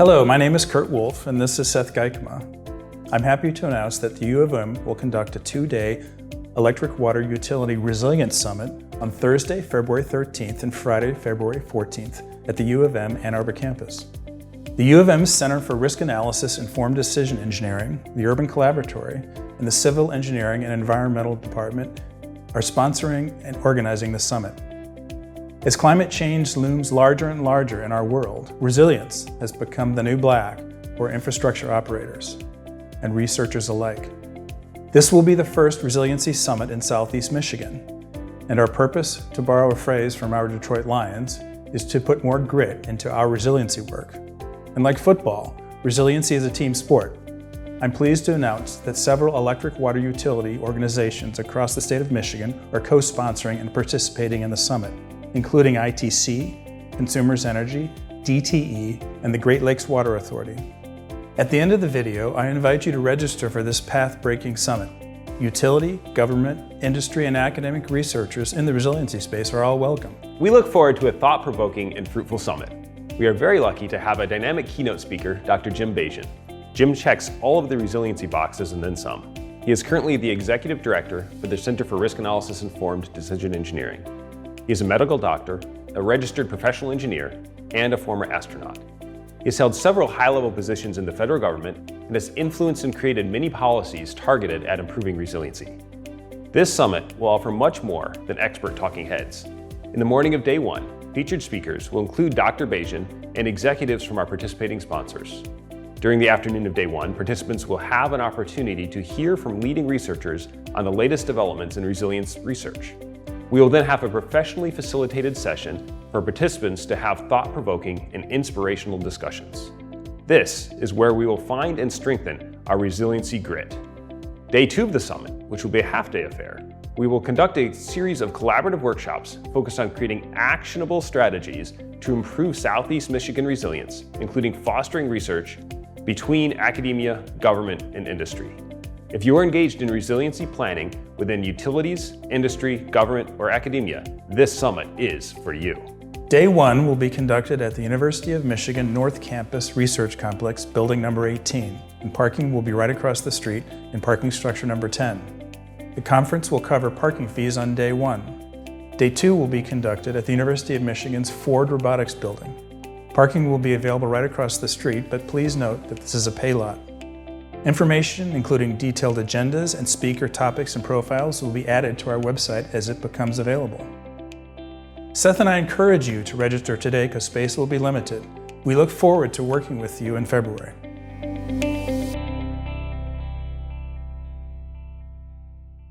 Hello, my name is Kurt Wolf, and this is Seth Geikema. I'm happy to announce that the U of M will conduct a two-day Electric Water Utility Resilience Summit on Thursday, February 13th and Friday, February 14th at the U of M Ann Arbor campus. The U of M's Center for Risk Analysis Informed Decision Engineering, the Urban Collaboratory, and the Civil Engineering and Environmental Department are sponsoring and organizing the summit. As climate change looms larger and larger in our world, resilience has become the new black for infrastructure operators and researchers alike. This will be the first Resiliency Summit in Southeast Michigan, and our purpose, to borrow a phrase from our Detroit Lions, is to put more grit into our resiliency work. And like football, resiliency is a team sport. I'm pleased to announce that several electric water utility organizations across the state of Michigan are co-sponsoring and participating in the summit, including ITC, Consumers Energy, DTE, and the Great Lakes Water Authority. At the end of the video, I invite you to register for this path-breaking summit. Utility, government, industry, and academic researchers in the resiliency space are all welcome. We look forward to a thought-provoking and fruitful summit. We are very lucky to have a dynamic keynote speaker, Dr. Jim Bajan. Jim checks all of the resiliency boxes and then some. He is currently the Executive Director for the Center for Risk Analysis Informed Decision Engineering. He is a medical doctor, a registered professional engineer, and a former astronaut. He has held several high-level positions in the federal government and has influenced and created many policies targeted at improving resiliency. This summit will offer much more than expert talking heads. In the morning of day one, featured speakers will include Dr. Bajan and executives from our participating sponsors. During the afternoon of day one, participants will have an opportunity to hear from leading researchers on the latest developments in resilience research. We will then have a professionally facilitated session for participants to have thought-provoking and inspirational discussions. This is where we will find and strengthen our resiliency grit. Day two of the summit, which will be a half-day affair, we will conduct a series of collaborative workshops focused on creating actionable strategies to improve Southeast Michigan resilience, including fostering research between academia, government, and industry. If you are engaged in resiliency planning within utilities, industry, government, or academia, this summit is for you. Day one will be conducted at the University of Michigan North Campus Research Complex, building number 18, and parking will be right across the street in parking structure number 10. The conference will cover parking fees on day one. Day two will be conducted at the University of Michigan's Ford Robotics building. Parking will be available right across the street, but please note that this is a pay lot. Information, including detailed agendas and speaker topics and profiles, will be added to our website as it becomes available. Seth and I encourage you to register today because space will be limited. We look forward to working with you in February.